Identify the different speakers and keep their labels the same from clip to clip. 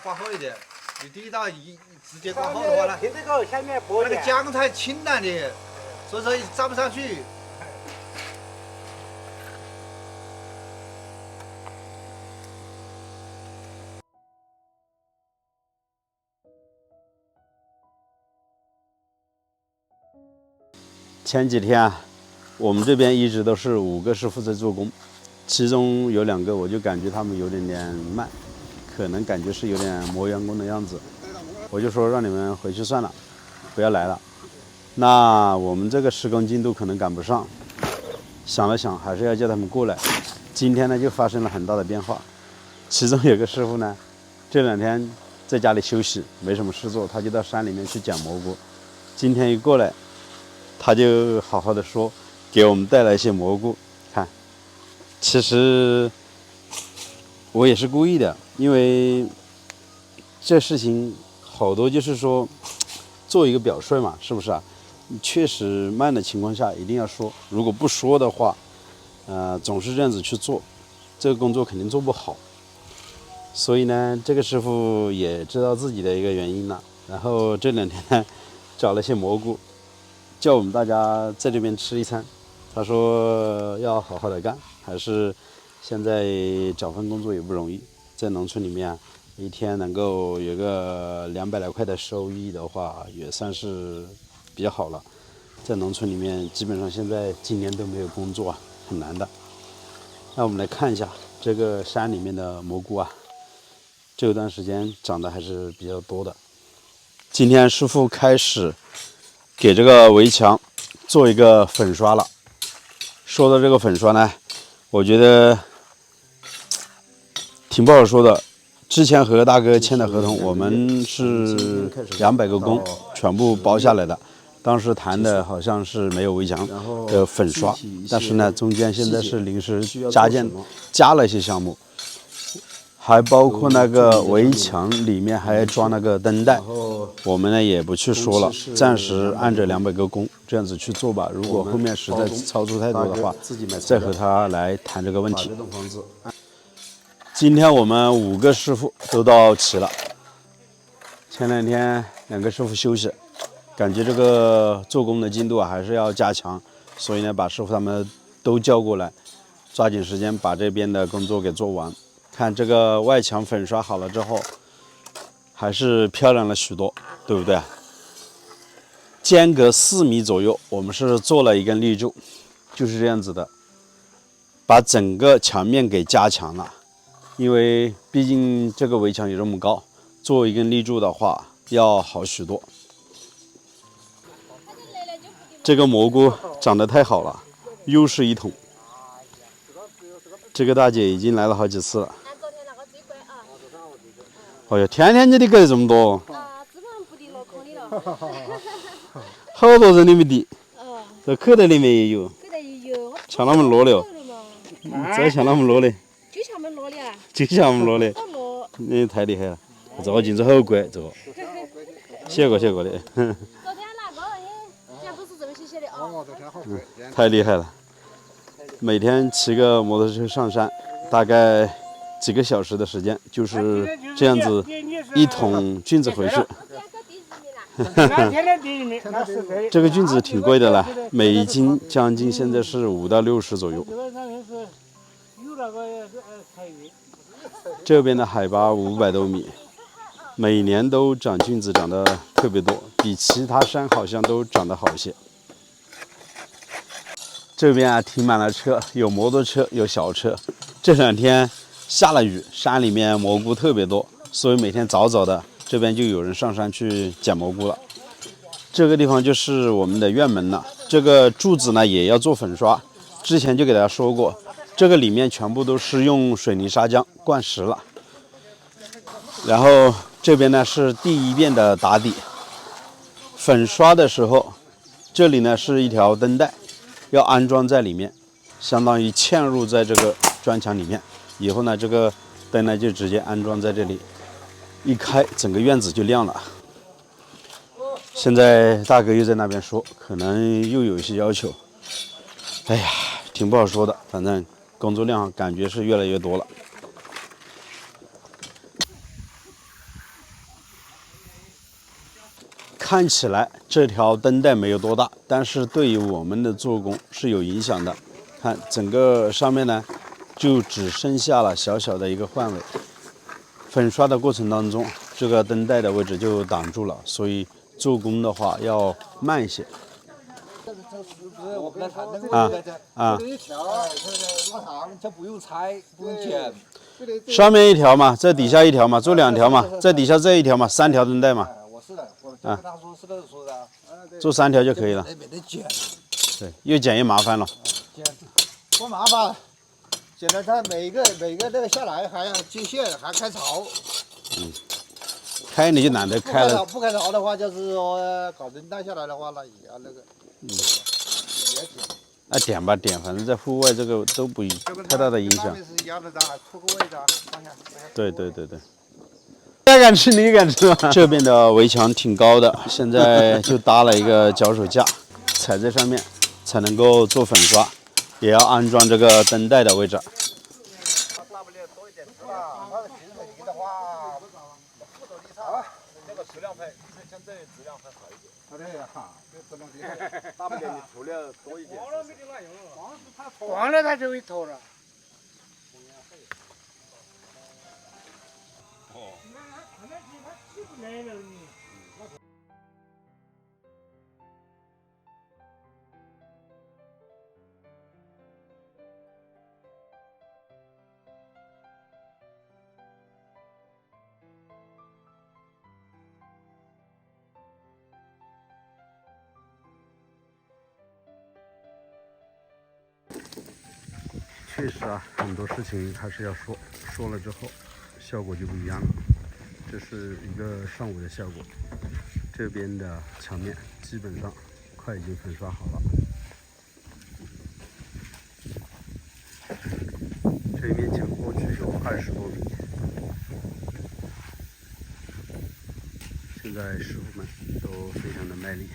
Speaker 1: 刮好一点。你第一道直接刮好的话呢，
Speaker 2: 凭这个下面薄
Speaker 1: 那个姜太清淡的，所以说粘不上去。
Speaker 3: 前几天啊，我们这边一直都是5个师傅在做工，其中有2个我就感觉他们有点慢，可能感觉是有点磨员工的样子，我就说让你们回去算了，不要来了。那我们这个施工进度可能赶不上，想了想还是要叫他们过来。今天呢就发生了很大的变化，其中有个师傅呢，这2天在家里休息，没什么事做，他就到山里面去捡蘑菇。今天一过来，他就好好的说，给我们带来一些蘑菇。看，其实我也是故意的，因为这事情好多就是说做一个表率嘛，是不是啊？确实慢的情况下一定要说，如果不说的话，总是这样子去做，这个工作肯定做不好。所以呢，这个师傅也知道自己的一个原因了，然后这2天呢找了些蘑菇，叫我们大家在这边吃一餐。他说要好好的干，还是现在找份工作也不容易，在农村里面一天能够有个200来块的收益的话，也算是比较好了。在农村里面，基本上现在今年都没有工作啊，很难的。那我们来看一下这个山里面的蘑菇啊，这段时间长得还是比较多的。今天师傅开始给这个围墙做一个粉刷了。说到这个粉刷呢，我觉得挺不好说的。之前和大哥签的合同，我们是200个工全部包下来的。当时谈的好像是没有围墙的粉刷，但是呢，中间现在是临时加了一些项目，还包括那个围墙里面还要装那个灯带。我们呢也不去说了，暂时按着200个工这样子去做吧。如果后面实在超出太多的话，再和他来谈这个问题。今天我们5个师傅都到齐了。前2天2个师傅休息，感觉这个做工的进度还是要加强，所以呢把师傅他们都叫过来，抓紧时间把这边的工作给做完。看这个外墙粉刷好了之后，还是漂亮了许多，对不对？间隔4米左右，我们是做了一根立柱，就是这样子的，把整个墙面给加强了。因为毕竟这个围墙有这么高，做一根立柱的话要好许多。这个蘑菇长得太好了，又是一桶。这个大姐已经来了好几次了。哎呀，天天你的给这么多。好多人里面的。这口袋里面也有。像他们摞的哦。这像他们摞的。
Speaker 4: 就像我们摞的啊。
Speaker 3: 就像我们摞的。你太厉害了，这个镜子好乖，这个。写过的。
Speaker 4: 昨天那个人家不是这么写的哦。
Speaker 3: 太厉害了。每天骑个摩托车上山，大概几个小时的时间，就是这样子一桶菌子回去。这个菌子挺贵的了，每一斤将近现在是5到60左右。这边的海拔500多米，每年都长菌子，长得特别多，比其他山好像都长得好一些。这边啊停满了车，有摩托车，有小车。这2天下了雨，山里面蘑菇特别多，所以每天早早的这边就有人上山去捡蘑菇了。这个地方就是我们的院门了。这个柱子呢也要做粉刷，之前就给大家说过，这个里面全部都是用水泥砂浆灌实了。然后这边呢是第1遍的打底，粉刷的时候，这里呢是一条灯带，要安装在里面，相当于嵌入在这个砖墙里面。以后呢，这个灯呢就直接安装在这里，一开整个院子就亮了。现在大哥又在那边说，可能又有一些要求。哎呀，挺不好说的，反正工作量感觉是越来越多了。看起来这条灯带没有多大，但是对于我们的做工是有影响的。看整个上面呢，就只剩下了小小的一个范围。粉刷的过程当中，这个灯带的位置就挡住了，所以做工的话要慢一些。
Speaker 1: 这一条往上就不用拆，不用剪。
Speaker 3: 上面一条嘛，在底下一条嘛，做2条嘛，在底下这一条嘛，3条灯带嘛。
Speaker 1: 我是的，我跟他说是的说的。
Speaker 3: 做3条就可以了。
Speaker 1: 没得剪。
Speaker 3: 对，越剪越麻烦了。
Speaker 1: 剪多麻烦，剪了它每个那个下来还要接线，还开槽。
Speaker 3: 开你就懒得开了。
Speaker 1: 不开槽的话，就是说搞灯带下来的话，那也要那个。也剪。
Speaker 3: 点吧点，反正在户外这个都不太大的影响。
Speaker 1: 是一样的，咱还出个位置啊，放下。
Speaker 3: 对。大家敢吃，你也敢吃吗？这边的围墙挺高的，现在就搭了一个脚手架，踩在上面才能够做粉刷，也要安装这个灯带的位置。
Speaker 1: 大不了多一点是吧？那个平水泥的话，负重力差，那个质量配，相对质量会好一点。对哈，这质量低，大不了你涂料多一点。黄了它就会脱了。
Speaker 3: 确实啊，很多事情还是要说，说了之后效果就不一样了。这是一个上午的效果，这边的墙面基本上快已经粉刷好了。这一面墙过去有20多米，现在师傅们都非常的卖力，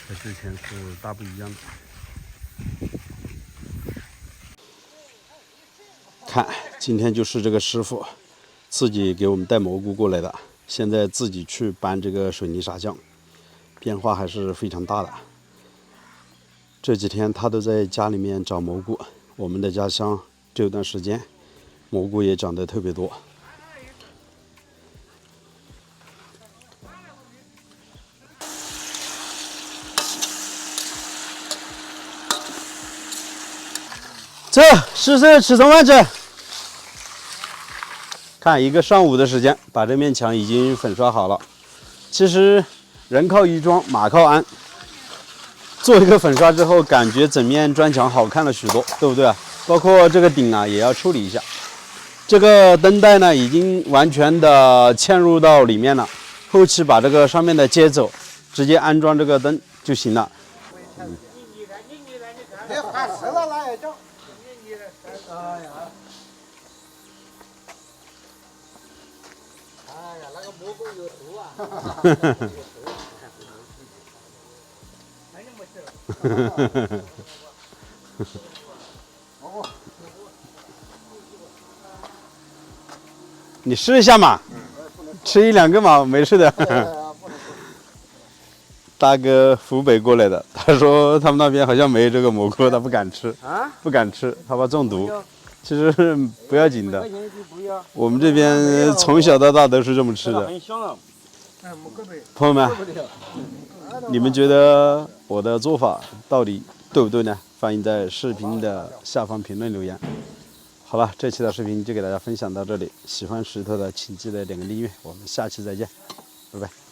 Speaker 3: 和之前是大不一样的。看，今天就是这个师傅自己给我们带蘑菇过来的，现在自己去搬这个水泥砂浆，变化还是非常大的。这几天他都在家里面找蘑菇，我们的家乡这段时间蘑菇也长得特别多。这是吃中饭去。看一个上午的时间，把这面墙已经粉刷好了。其实人靠衣装，马靠鞍。做一个粉刷之后，感觉整面砖墙好看了许多，对不对啊？包括这个顶啊，也要处理一下。这个灯带呢，已经完全的嵌入到里面了。后期把这个上面的接走，直接安装这个灯就行了。
Speaker 1: 别喊死了，那也叫。哎呀！哎呀，那个蘑菇有毒啊！
Speaker 3: 你试一下嘛，吃1、2个嘛，没事的。大哥湖北过来的，他说他们那边好像没这个蘑菇，他不敢吃，不敢吃，他怕中毒。其实不要紧的，我们这边从小到大都是这么吃的。朋友们，你们觉得我的做法到底对不对呢？欢迎在视频的下方评论留言。好了，这期的视频就给大家分享到这里，喜欢石头的请记得点个订阅，我们下期再见，拜拜。